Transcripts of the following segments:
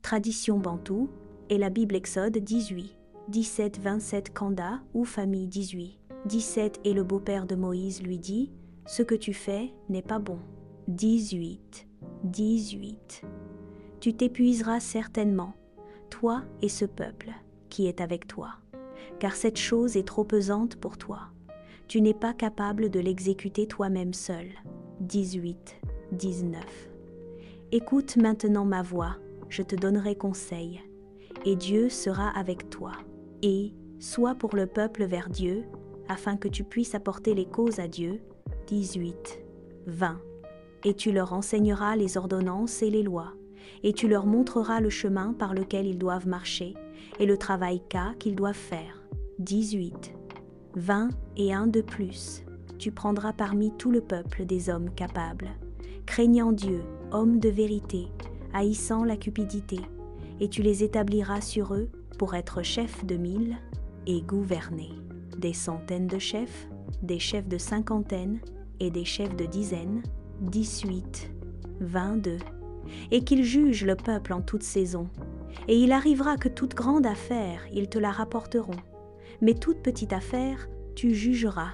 tradition bantoue, et la Bible Exode 18, 17-27 Kanda ou famille 18, 17 et le beau-père de Moïse lui dit « Ce que tu fais n'est pas bon ». 18, 18. Tu t'épuiseras certainement, toi et ce peuple qui est avec toi, car cette chose est trop pesante pour toi. Tu n'es pas capable de l'exécuter toi-même seul. 18, 19. Écoute maintenant ma voix, je te donnerai conseil, et Dieu sera avec toi. Et sois pour le peuple vers Dieu, afin que tu puisses apporter les causes à Dieu. 18, 20. Et tu leur enseigneras les ordonnances et les lois, et tu leur montreras le chemin par lequel ils doivent marcher, et le travail qu'ils doivent faire. 18, 20 et un de plus. Tu prendras parmi tout le peuple des hommes capables, craignant Dieu, hommes de vérité, haïssant la cupidité, et tu les établiras sur eux pour être chefs de 1000 et gouverner. Des centaines de chefs, des chefs de cinquantaine et des chefs de dizaines. 18, 22. Et qu'ils jugent le peuple en toute saison. Et il arrivera que toute grande affaire, ils te la rapporteront. Mais toute petite affaire, tu jugeras.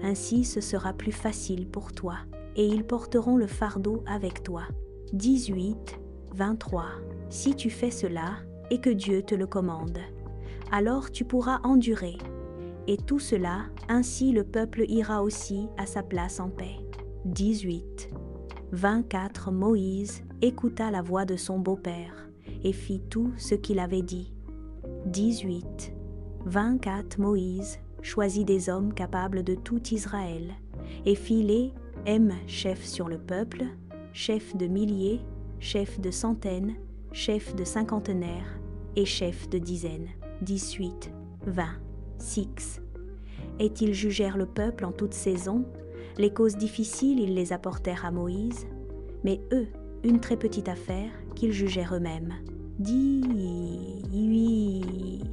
Ainsi ce sera plus facile pour toi. Et ils porteront le fardeau avec toi. 18, 23. Si tu fais cela, et que Dieu te le commande, alors tu pourras endurer. Et tout cela, ainsi le peuple ira aussi à sa place en paix. 18, 24. Moïse écouta la voix de son beau-père et fit tout ce qu'il avait dit. 18, 24. Moïse choisit des hommes capables de tout Israël et fit les chefs sur le peuple, chefs de milliers, chefs de centaines, chefs de cinquantenaires et chefs de dizaines. 18, 20. 6. Et ils jugèrent le peuple en toute saison. Les causes difficiles, ils les apportèrent à Moïse, mais eux, une très petite affaire qu'ils jugèrent eux-mêmes. 18,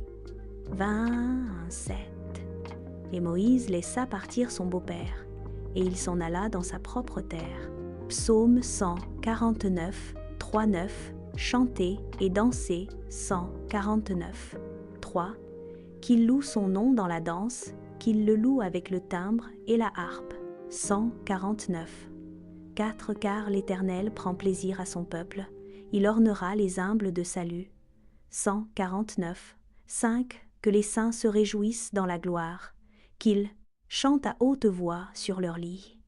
27. Et Moïse laissa partir son beau-père, et il s'en alla dans sa propre terre. Psaume 149, 3-9. Chanter et danser 149. 3. Qu'il loue son nom dans la danse, qu'il le loue avec le timbre et la harpe. 149. 4. Car l'Éternel prend plaisir à son peuple, il ornera les humbles de salut. 149. 5. Que les saints se réjouissent dans la gloire, qu'ils chantent à haute voix sur leur lit.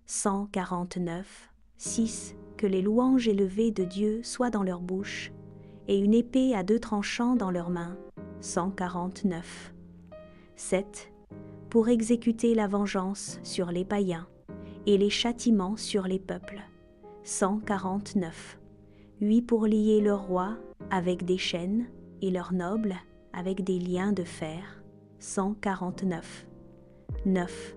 149. 6. Que les louanges élevées de Dieu soient dans leur bouche, et une épée à 2 tranchants dans leurs mains. 149. 7. Pour exécuter la vengeance sur les païens, et les châtiments sur les peuples. 149. 8. Pour lier leurs rois avec des chaînes, et leurs nobles avec des liens de fer. 149. 9.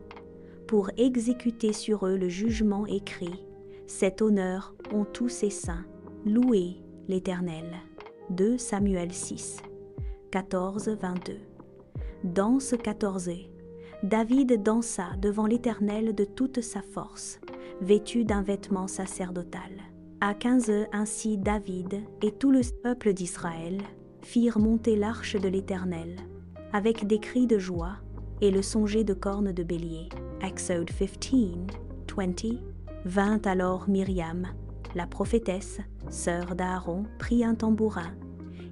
Pour exécuter sur eux le jugement écrit. Cet honneur ont tous ses saints. Louez l'Éternel. 2 Samuel 6, 14, 22. Danse 14. David dansa devant l'Éternel de toute sa force, vêtu d'un vêtement sacerdotal. À 15, ainsi David et tout le peuple d'Israël firent monter l'arche de l'Éternel, avec des cris de joie et le songet de cornes de bélier. Exode 15, 20. Vint alors Myriam, la prophétesse, sœur d'Aaron, prit un tambourin,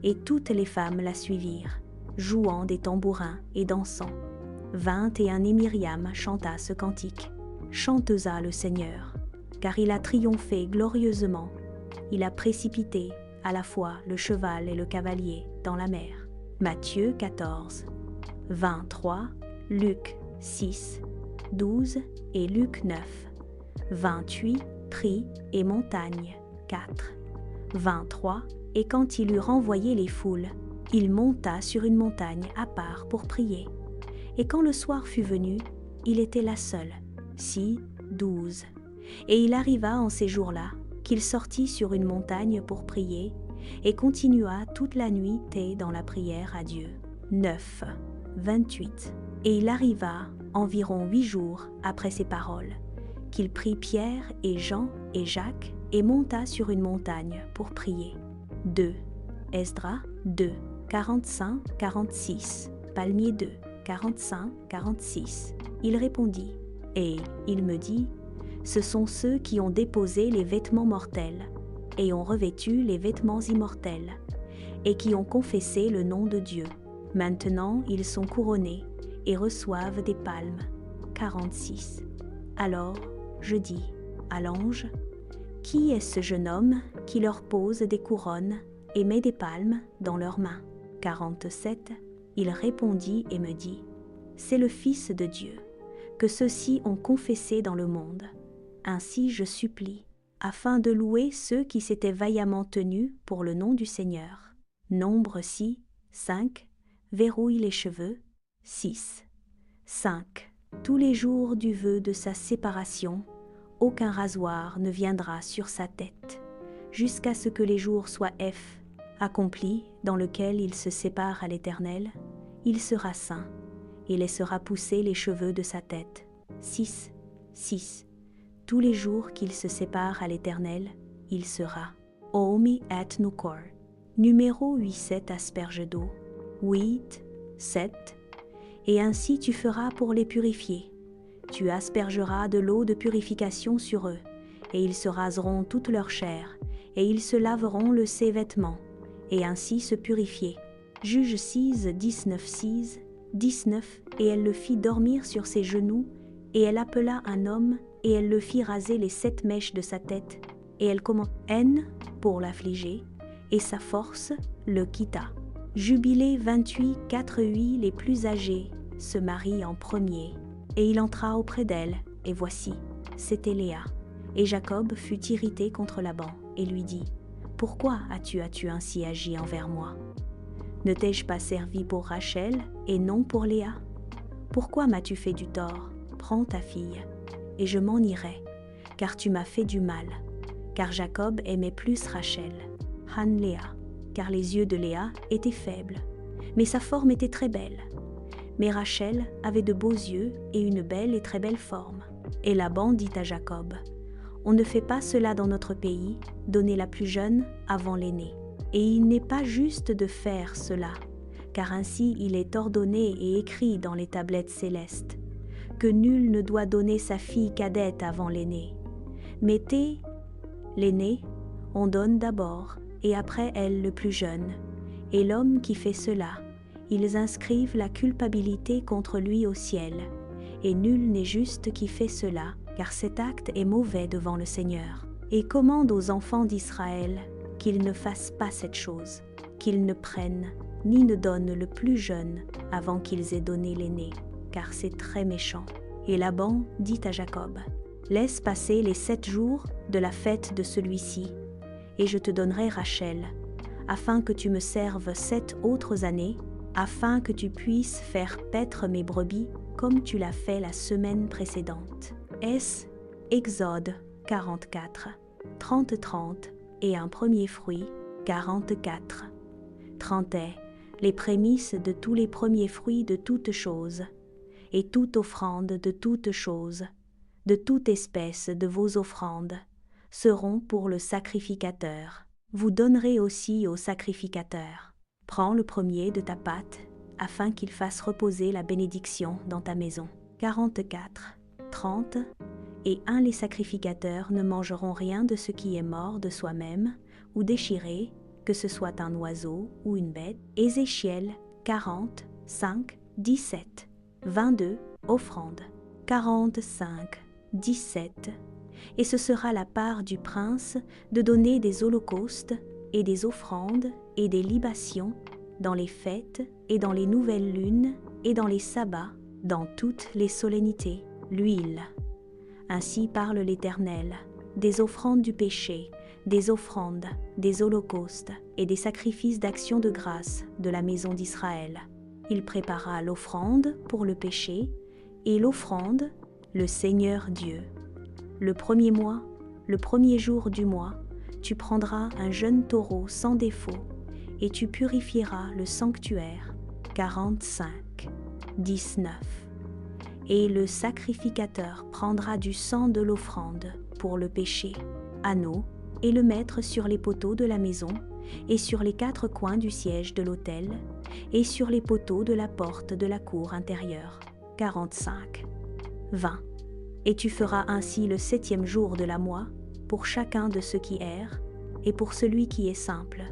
et toutes les femmes la suivirent, jouant des tambourins et dansant. 21. Et Myriam chanta ce cantique. Chanteza le Seigneur, car il a triomphé glorieusement. Il a précipité à la fois le cheval et le cavalier dans la mer. Matthieu 14, 23, Luc 6, 12 et Luc 9. 28, prix et montagne, 4. 23, et quand il eut renvoyé les foules, il monta sur une montagne à part pour prier. Et quand le soir fut venu, il était là seul. 6, 12. Et il arriva en ces jours-là qu'il sortit sur une montagne pour prier et continua toute la nuit dans la prière à Dieu. 9, 28. Et il arriva environ 8 jours après ces paroles, qu'il prit Pierre et Jean et Jacques et monta sur une montagne pour prier. 2. Esdras 2, 45-46, Palmier 2, 45-46. Il répondit, et il me dit, ce sont ceux qui ont déposé les vêtements mortels, et ont revêtu les vêtements immortels, et qui ont confessé le nom de Dieu. Maintenant ils sont couronnés, et reçoivent des palmes. 46. Alors je dis à l'ange, qui est ce jeune homme qui leur pose des couronnes et met des palmes dans leurs mains? 47. Il répondit et me dit, c'est le Fils de Dieu, que ceux-ci ont confessé dans le monde. Ainsi je supplie, afin de louer ceux qui s'étaient vaillamment tenus pour le nom du Seigneur. Nombre 6, 5. Verrouille les cheveux. 6. 5. Tous les jours du vœu de sa séparation, aucun rasoir ne viendra sur sa tête, jusqu'à ce que les jours soient accomplis, dans lequel il se sépare à l'Éternel. Il sera saint, et laissera pousser les cheveux de sa tête. 6. 6. Tous les jours qu'il se sépare à l'Éternel, il sera Omi et Nukor. Numéro 8-7 asperges d'eau. 8, 7. Et ainsi tu feras pour les purifier. Tu aspergeras de l'eau de purification sur eux, et ils se raseront toute leur chair, et ils se laveront ses vêtements, et ainsi se purifier. Juge 6, 19-6, 19. Et elle le fit dormir sur ses genoux, et elle appela un homme, et elle le fit raser les 7 mèches de sa tête, et elle commanda haine pour l'affliger, et sa force le quitta. Jubilé 28, 4-8. Les plus âgés se marient en premier, et il entra auprès d'elle, et voici, c'était Léa. Et Jacob fut irrité contre Laban, et lui dit, pourquoi as-tu ainsi agi envers moi? Ne t'ai-je pas servi pour Rachel, et non pour Léa? Pourquoi m'as-tu fait du tort? Prends ta fille, et je m'en irai, car tu m'as fait du mal. Car Jacob aimait plus Rachel, Léa, car les yeux de Léa étaient faibles, mais sa forme était très belle. Mais Rachel avait de beaux yeux et une belle et très belle forme. Et Laban dit à Jacob, on ne fait pas cela dans notre pays, donner la plus jeune avant l'aînée. Et il n'est pas juste de faire cela, car ainsi il est ordonné et écrit dans les tablettes célestes, que nul ne doit donner sa fille cadette avant l'aînée. Mais l'aînée, on donne d'abord, et après elle le plus jeune. Et l'homme qui fait cela, ils inscrivent la culpabilité contre lui au ciel, et nul n'est juste qui fait cela, car cet acte est mauvais devant le Seigneur. Et commande aux enfants d'Israël qu'ils ne fassent pas cette chose, qu'ils ne prennent ni ne donnent le plus jeune avant qu'ils aient donné l'aîné, car c'est très méchant. Et Laban dit à Jacob, laisse passer les 7 jours de la fête de celui-ci, et je te donnerai Rachel, afin que tu me serves 7 autres années, afin que tu puisses faire paître mes brebis comme tu l'as fait la semaine précédente. Exode 44, 30-30, et un premier fruit, 44. 30 est les prémices de tous les premiers fruits de toutes choses, et toute offrande de toutes choses, de toute espèce de vos offrandes, seront pour le sacrificateur. Vous donnerez aussi au sacrificateur. Prends le premier de ta pâte, afin qu'il fasse reposer la bénédiction dans ta maison. 44, 30. Et les sacrificateurs ne mangeront rien de ce qui est mort de soi-même, ou déchiré, que ce soit un oiseau ou une bête. Ézéchiel 40, 5, 17. 22. Offrande. 45, 17. Et ce sera la part du prince de donner des holocaustes et des offrandes et des libations dans les fêtes et dans les nouvelles lunes et dans les sabbats, dans toutes les solennités. L'huile. Ainsi parle l'Éternel, des offrandes du péché, des offrandes, des holocaustes et des sacrifices d'action de grâce de la maison d'Israël. Il prépara l'offrande pour le péché et l'offrande, le Seigneur Dieu. Le premier mois, le premier jour du mois, tu prendras un jeune taureau sans défaut et tu purifieras le sanctuaire. 45, 19. Et le sacrificateur prendra du sang de l'offrande pour le péché, anneau, et le mettre sur les poteaux de la maison et sur les 4 coins du siège de l'autel, et sur les poteaux de la porte de la cour intérieure. 45. 20. Et tu feras ainsi le 7e jour de la mois, pour chacun de ceux qui errent, et pour celui qui est simple.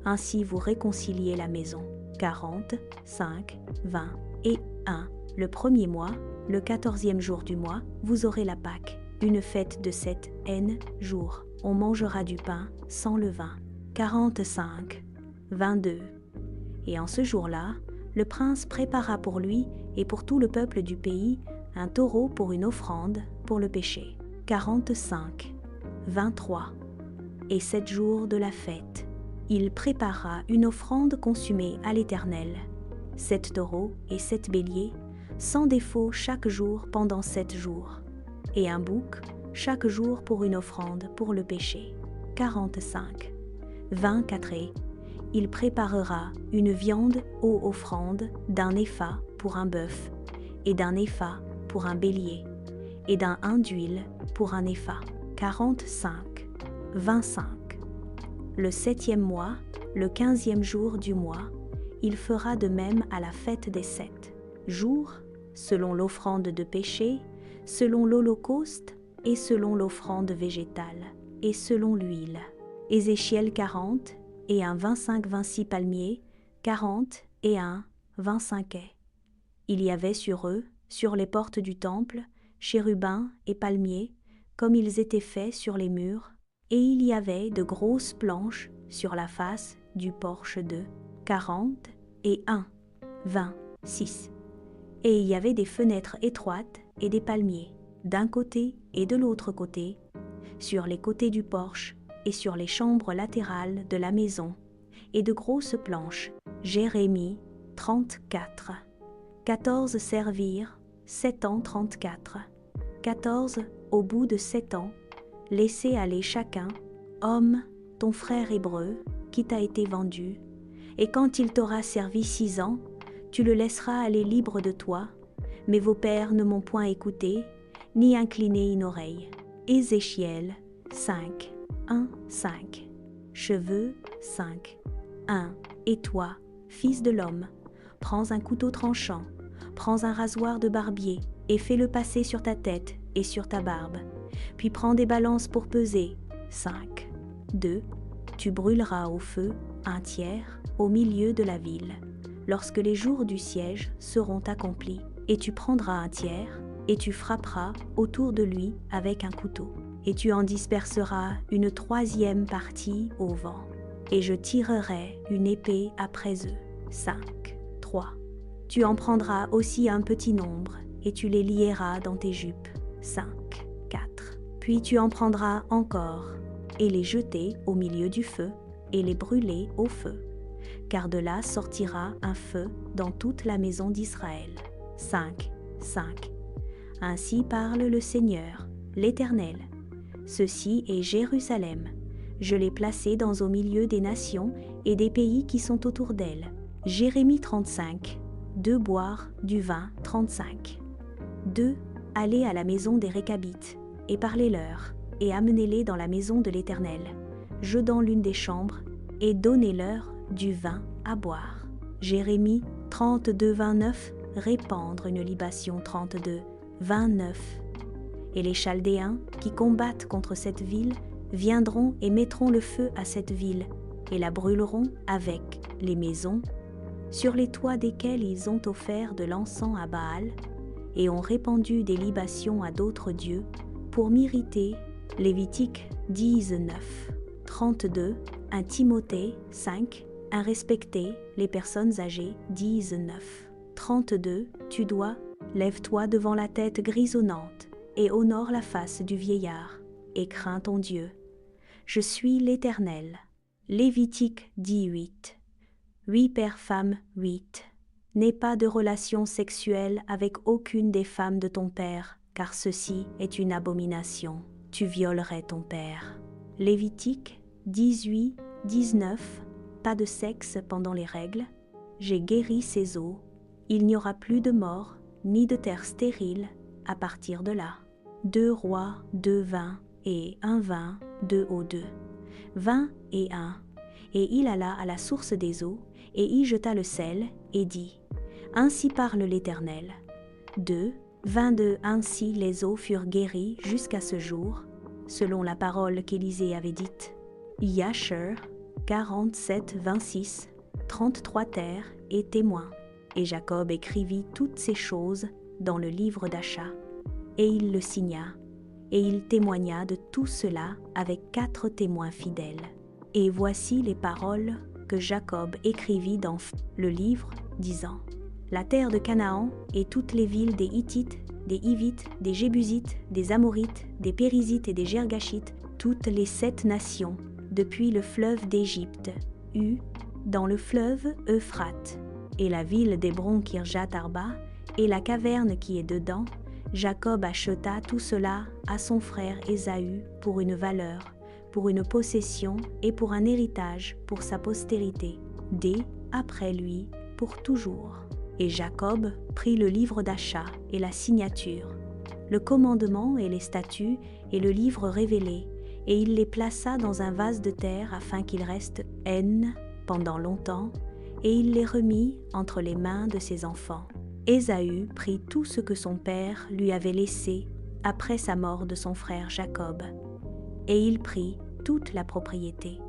Ainsi vous réconciliez la maison. 40, 5, 20 et 1. Le 1er mois, le 14e jour du mois, vous aurez la Pâque, une fête de 7 jours. On mangera du pain sans levain. 45, 22. Et en ce jour-là, le prince prépara pour lui et pour tout le peuple du pays un taureau pour une offrande pour le péché. 45, 23. Et 7 jours de la fête, il prépara une offrande consumée à l'Éternel. 7 taureaux et 7 béliers, sans défaut chaque jour pendant 7 jours. Et un bouc chaque jour pour une offrande pour le péché. 45, 24. Il préparera une viande aux offrandes d'un épha pour un bœuf, et d'un épha pour un bélier, et d'un hin d'huile pour un épha. 45, 25. Le 7e mois, le 15e jour du mois, il fera de même à la fête des 7 jours, selon l'offrande de péché, selon l'holocauste, et selon l'offrande végétale, et selon l'huile. Ézéchiel 40, et un 25-26 palmiers, 40 et un 25 ais. Il y avait sur eux, sur les portes du temple, chérubins et palmiers, comme ils étaient faits sur les murs, et il y avait de grosses planches sur la face du porche de 40 et 1, 26. Et il y avait des fenêtres étroites et des palmiers, d'un côté et de l'autre côté, sur les côtés du porche et sur les chambres latérales de la maison, et de grosses planches. Jérémie 34. 14 servirent, 7 ans 34. 14 au bout de 7 ans, laissez aller chacun, homme, ton frère hébreu, qui t'a été vendu, et quand il t'aura servi 6 ans, tu le laisseras aller libre de toi, mais vos pères ne m'ont point écouté, ni incliné une oreille. Ézéchiel 5, 1, 5. Cheveux 5, 1. Et toi, fils de l'homme, prends un couteau tranchant, prends un rasoir de barbier, et fais-le passer sur ta tête et sur ta barbe. Puis prends des balances pour peser. 5, 2. Tu brûleras au feu un tiers au milieu de la ville, lorsque les jours du siège seront accomplis, et tu prendras un tiers, et tu frapperas autour de lui avec un couteau, et tu en disperseras une 3e partie au vent, et je tirerai une épée après eux. 5, 3. Tu en prendras aussi un petit nombre, et tu les lieras dans tes jupes. 5, 4. Puis tu en prendras encore, et les jeter au milieu du feu, et les brûler au feu, car de là sortira un feu dans toute la maison d'Israël. 5, 5. Ainsi parle le Seigneur, l'Éternel. Ceci est Jérusalem. Je l'ai placée au milieu des nations et des pays qui sont autour d'elle. Jérémie 35. 2. Boire du vin 35. 2. Allez à la maison des Récabites, et parlez-leur, et amenez-les dans la maison de l'Éternel, je dans l'une des chambres, et donnez-leur du vin à boire. Jérémie 32, 29. Répandre une libation 32, 29. Et les Chaldéens qui combattent contre cette ville viendront et mettront le feu à cette ville, et la brûleront avec les maisons, sur les toits desquelles ils ont offert de l'encens à Baal, et ont répandu des libations à d'autres dieux, pour m'irriter. Lévitique 19, 32. 1 Timothée 5. Un respecter les personnes âgées 19. 32. Tu dois, lève-toi devant la tête grisonnante, et honore la face du vieillard, et crains ton Dieu. Je suis l'Éternel. Lévitique 18. 8 pères-femmes 8. N'aie pas de relation sexuelle avec aucune des femmes de ton père, car ceci est une abomination. Tu violerais ton père. Lévitique 18, 19. Pas de sexe pendant les règles. J'ai guéri ses os. Il n'y aura plus de mort, ni de terre stérile à partir de là. 2 Rois 2, 20 et 1, 20, 2 au 2. 20 et 1. Et il alla à la source des eaux, et y jeta le sel, et dit, « Ainsi parle l'Éternel. » 2, 22 Ainsi les eaux furent guéries jusqu'à ce jour, selon la parole qu'Élisée avait dite. Yasher 47, 26, 33 terres et témoins. Et Jacob écrivit toutes ces choses dans le livre d'achat, et il le signa, et il témoigna de tout cela avec 4 témoins fidèles. Et voici les paroles que Jacob écrivit dans le livre, disant, « La terre de Canaan et toutes les villes des Hittites, des Hivites, des Jébusites, des Amorites, des Périzites et des Gergashites, toutes les 7 nations, depuis le fleuve d'Égypte, dans le fleuve Euphrate, et la ville d'Hébron Kirjat Arba, et la caverne qui est dedans, Jacob acheta tout cela à son frère Ésaü pour une valeur, pour une possession et pour un héritage pour sa postérité, après lui, pour toujours. Et Jacob prit le livre d'achat et la signature, le commandement et les statuts et le livre révélé, et il les plaça dans un vase de terre afin qu'ils restent pendant longtemps, et il les remit entre les mains de ses enfants. Ésaü prit tout ce que son père lui avait laissé après sa mort de son frère Jacob, et il prit toute la propriété.